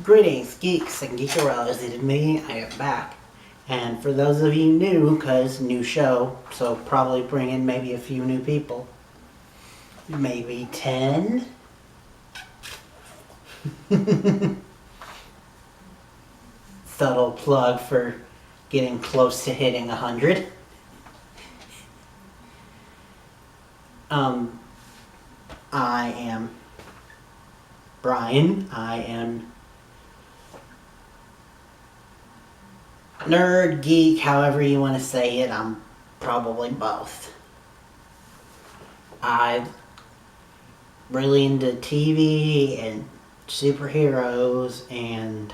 Greetings, geeks and geekerellas. It is me, I am back. And for those of you new, because new show, so probably bring in maybe a few new people. Maybe 10? Subtle plug for getting close to hitting 100. I am Brian. I am nerd, geek, however you want to say it. I'm probably both. I'm really into TV and superheroes and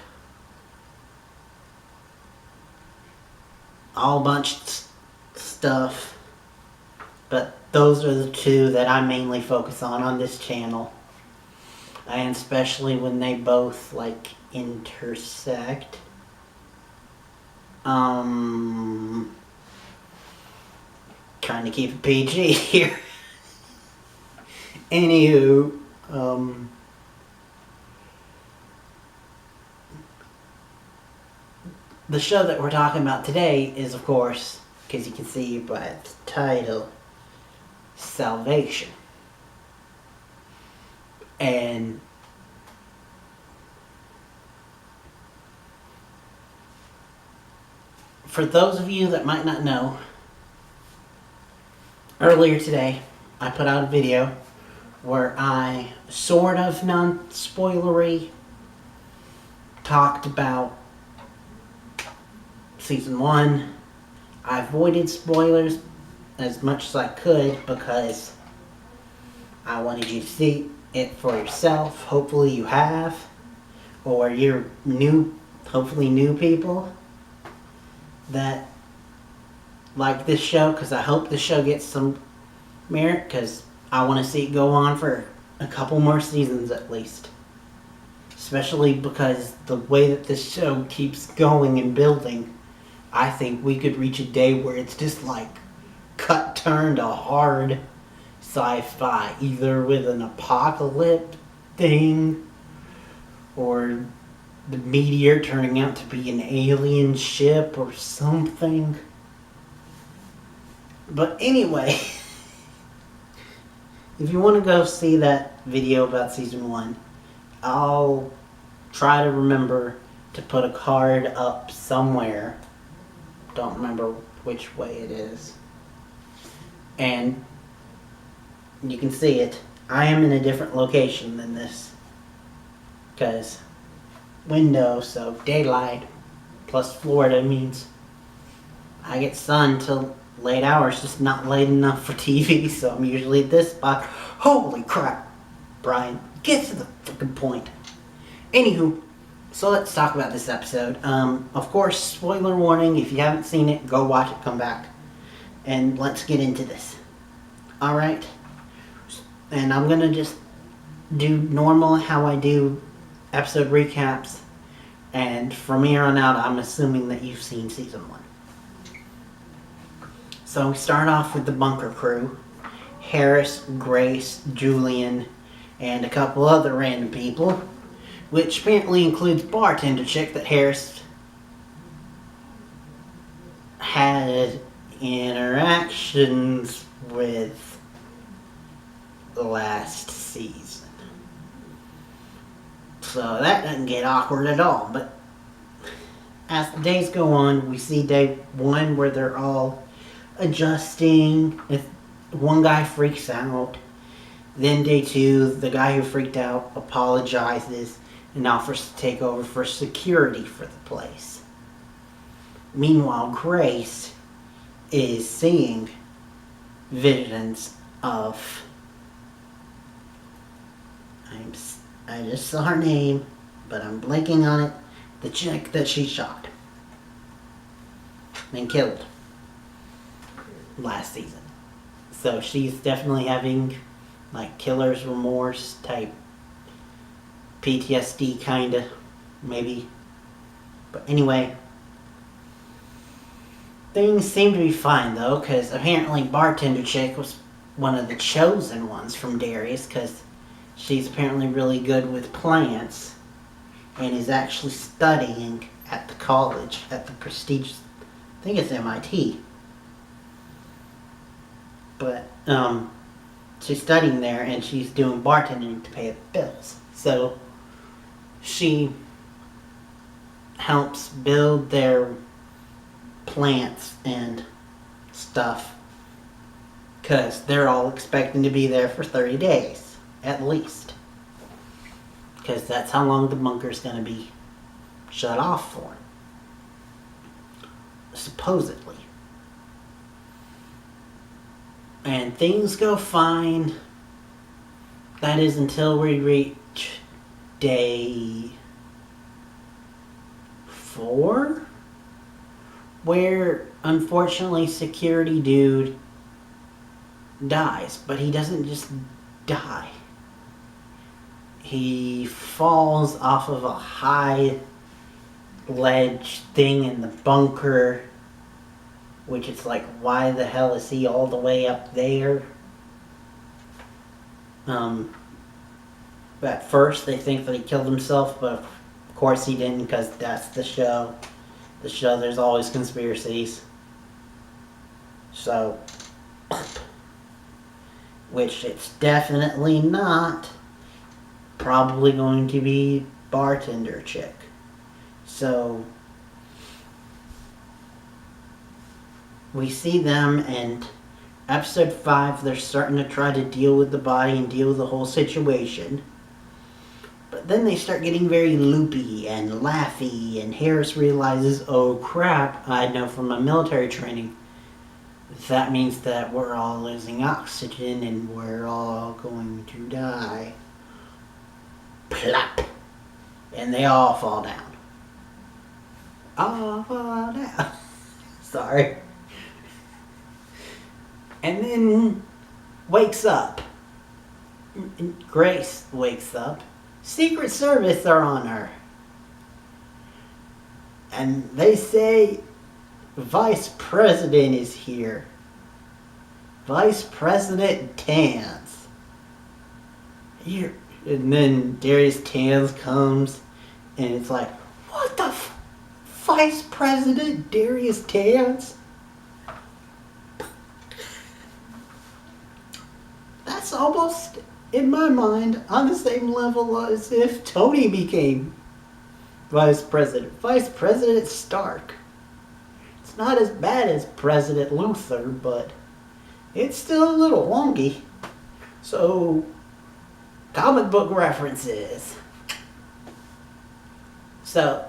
all bunch of stuff. But those are the two that I mainly focus on this channel. And especially when they both intersect. Trying to keep it PG here. Anywho, the show that we're talking about today is, of course, because you can see by the title, Salvation. And for those of you that might not know, earlier today I put out a video where I sort of non-spoilery talked about season 1. I avoided spoilers as much as I could because I wanted you to see it for yourself. Hopefully you have, or you're new, hopefully new people that like this show, because I hope this show gets some merit, because I want to see it go on for a couple more seasons at least. Especially because the way that this show keeps going and building, I think we could reach a day where it's just turned to hard sci-fi, either with an apocalypse thing or the meteor turning out to be an alien ship or something. But anyway, if you want to go see that video about season 1, I'll try to remember to put a card up somewhere. Don't remember which way it is. And you can see it. I am in a different location than this, because window, so daylight plus Florida means I get sun till late hours, just not late enough for TV, so I'm usually at this spot. Holy crap, Brian, get to the fucking point. Anywho, so let's talk about this episode. Of course, spoiler warning, if you haven't seen it, go watch it, come back, and let's get into this. Alright? And I'm gonna just do normal how I do episode recaps, and from here on out I'm assuming that you've seen season 1. So we start off with the bunker crew. Harris, Grace, Julian, and a couple other random people, which apparently includes bartender chick that Harris had interactions with last season. So that doesn't get awkward at all. But as the days go on, we see day 1 where they're all adjusting. If one guy freaks out, then day 2, the guy who freaked out apologizes and offers to take over for security for the place. Meanwhile, Grace is seeing visions of, I just saw her name, but I'm blanking on it, the chick that she shot and killed last season. So she's definitely having killer's remorse type PTSD kinda, maybe. But anyway, things seem to be fine though, because apparently bartender chick was one of the chosen ones from Darius, because she's apparently really good with plants and is actually studying at the college, at the prestigious, I think it's MIT. But she's studying there, and she's doing bartending to pay the bills. So she helps build their plants and stuff, because they're all expecting to be there for 30 days at least, because that's how long the bunker's going to be shut off for, supposedly. And things go fine. That is until we reach day 4, where unfortunately security dude dies. But he doesn't just die. He falls off of a high ledge thing in the bunker, which is like, why the hell is he all the way up there? At first they think that he killed himself, but of course he didn't, because that's the show. The show, there's always conspiracies. So, which it's definitely not. Probably going to be bartender chick. So we see them, and episode 5, they're starting to try to deal with the body and deal with the whole situation. But then they start getting very loopy and laughy, and Harris realizes, oh crap, I know from my military training, that means that we're all losing oxygen and we're all going to die. Plop! And they all fall down. All fall down. Sorry. And then wakes up. Grace wakes up. Secret Service are on her. And they say Vice President is here. Vice President Tans. Here. And then Darius Tans comes, and it's like, what the Vice President Darius Tans? That's almost, in my mind, on the same level as if Tony became Vice President. Vice President Stark. It's not as bad as President Luther, but it's still a little wonky. So, comic book references. So,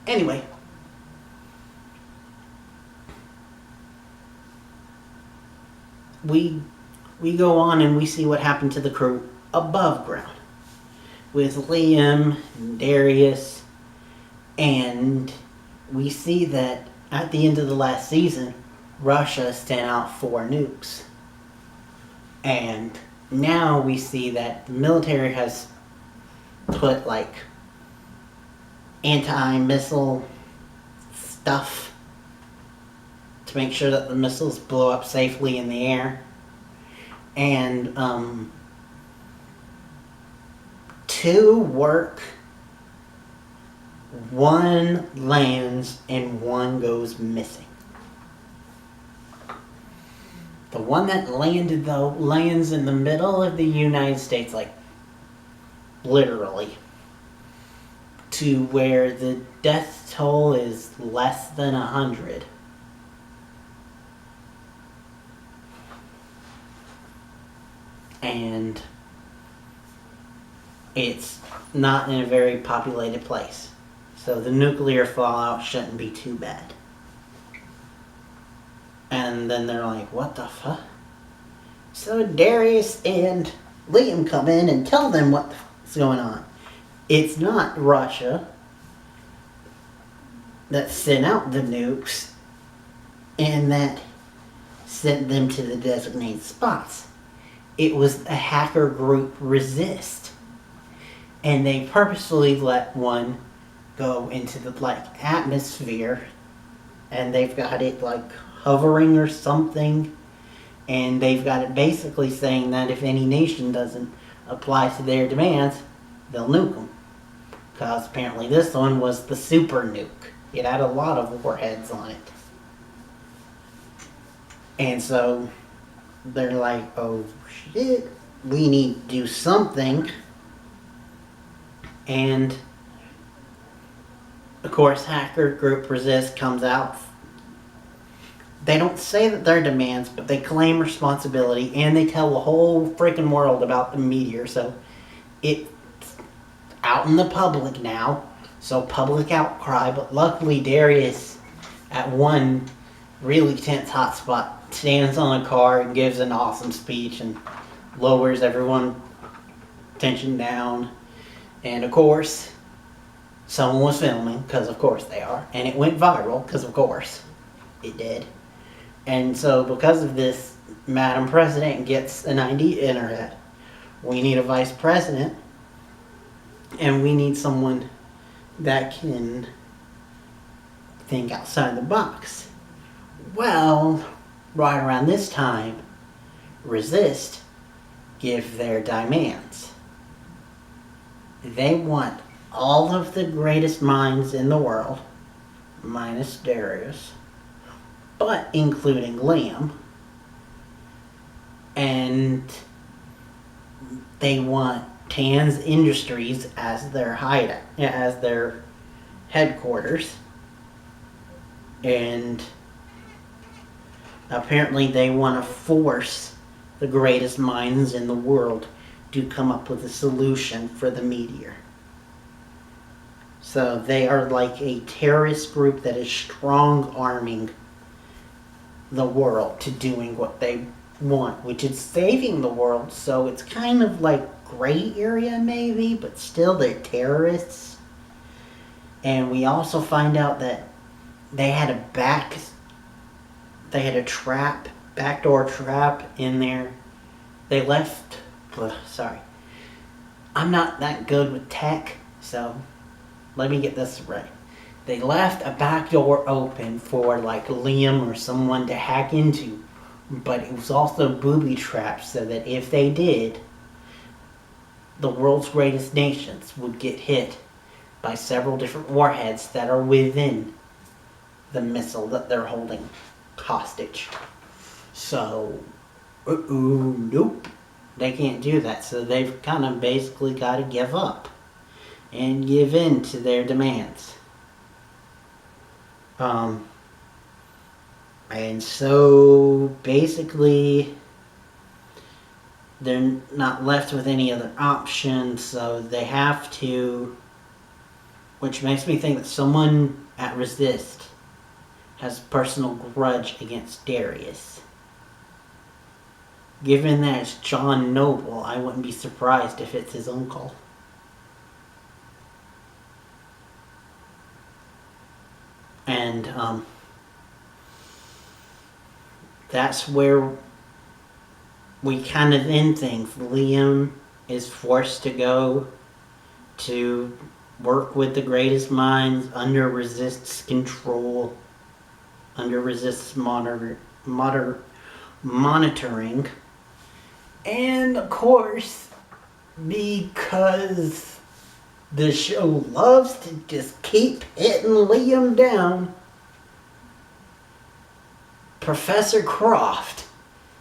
anyway. We go on and we see what happened to the crew above ground. With Liam and Darius. And we see that at the end of the last season, Russia sent out 4 nukes. And now we see that the military has put like anti-missile stuff to make sure that the missiles blow up safely in the air. And 2 work, 1 lands, and 1 goes missing. The one that landed, though, lands in the middle of the United States, like, literally, to where the death toll is less than 100. And it's not in a very populated place. So the nuclear fallout shouldn't be too bad. And then they're like, what the fuck? So Darius and Liam come in and tell them what's going on. It's not Russia that sent out the nukes and that sent them to the designated spots. It was a hacker group, Resist. And they purposefully let one go into the atmosphere, and they've got it hovering or something, and they've got it basically saying that if any nation doesn't apply to their demands, they'll nuke them. because apparently this one was the super nuke. It had a lot of warheads on it. And so they're like, oh shit, we need to do something. And of course, hacker group Resist comes out. They don't say that they're demands, but they claim responsibility, and they tell the whole freaking world about the meteor. So it's out in the public now. So public outcry. But luckily, Darius, at one really tense hotspot, stands on a car and gives an awesome speech and lowers everyone's tension down. And of course, someone was filming, because of course they are. And it went viral, because of course it did. And so because of this, Madam President gets an idea in her head. We need a vice president, and we need someone that can think outside the box. Well, right around this time, Resist give their demands. They want all of the greatest minds in the world, minus Darius, but including Liam, and they want Tan's Industries as their hideout, as their headquarters, and apparently they want to force the greatest minds in the world to come up with a solution for the meteor. So they are like a terrorist group that is strong-arming the world to doing what they want, which is saving the world. So it's kind of like gray area maybe, but still they're terrorists. And we also find out that they had a backdoor trap in there. They left, sorry, I'm not that good with tech, so let me get this right. They left a back door open for like Liam or someone to hack into, but it was also booby trapped so that if they did, the world's greatest nations would get hit by several different warheads that are within the missile that they're holding hostage. So, nope, they can't do that. So they've kind of basically got to give up and give in to their demands. And so basically they're not left with any other options, so they have to, which makes me think that someone at Resist has a personal grudge against Darius. Given that it's John Noble, I wouldn't be surprised if it's his uncle. And that's where we kind of end things. Liam is forced to go to work with the greatest minds under Resist's control, under Resist's monitoring. And of course, because the show loves to just keep hitting Liam down, Professor Croft,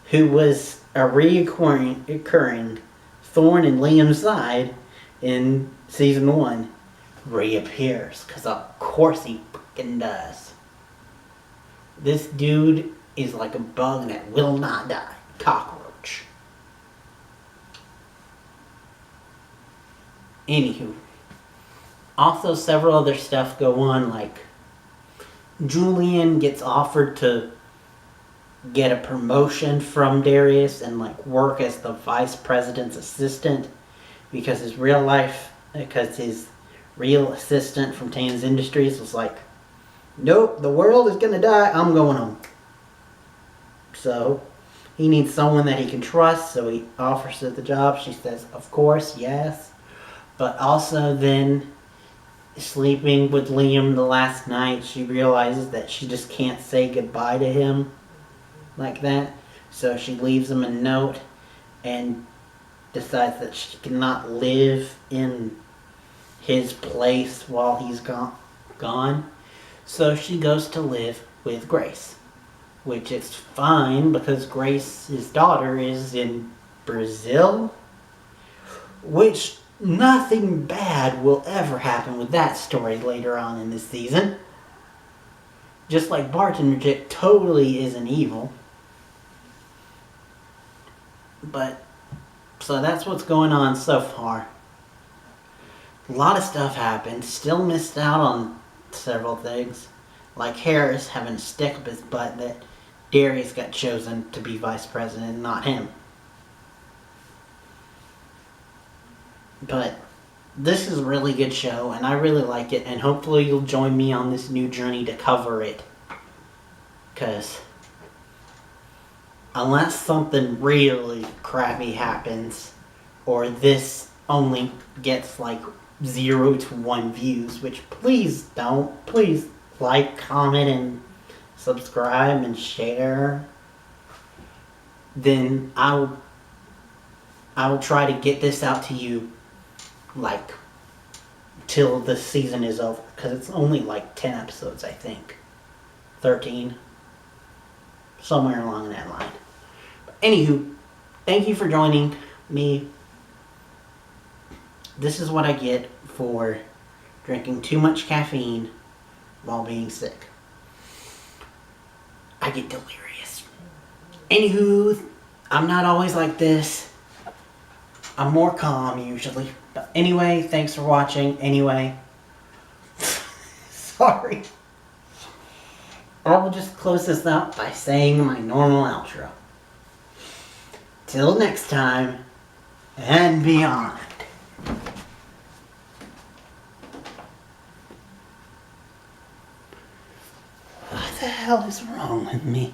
who was a recurring thorn in Liam's side in season 1, reappears. Because of course he fucking does. This dude is like a bug that will not die. Cockroach. Anywho. Also several other stuff go on, like Julian gets offered to get a promotion from Darius and like work as the vice president's assistant because his real assistant from Tan's Industries was like, nope, the world is gonna die, I'm going home. So he needs someone that he can trust, so he offers her the job. She says, of course, yes. But also then, sleeping with Liam the last night, she realizes that she just can't say goodbye to him like that. So she leaves him a note and decides that she cannot live in his place while he's gone. So she goes to live with Grace, which is fine because Grace's daughter is in Brazil, which nothing bad will ever happen with that story later on in this season. Just like Bartender Chick totally isn't evil. But, so that's what's going on so far. A lot of stuff happened. Still missed out on several things. Like Harris having a stick up his butt that Darius got chosen to be vice president, not him. But this is a really good show, and I really like it, and hopefully you'll join me on this new journey to cover it. Because unless something really crappy happens, or this only gets like 0 to 1 views, which please don't. Please like, comment, and subscribe and share. Then I will try to get this out to you like till the season is over, because it's only like 10 episodes, I think. 13. Somewhere along that line. But anywho, thank you for joining me. This is what I get for drinking too much caffeine while being sick. I get delirious. Anywho, I'm not always like this. I'm more calm usually. But anyway, thanks for watching. Anyway, sorry. I will just close this out by saying my normal outro. Till next time, and beyond. What the hell is wrong with me?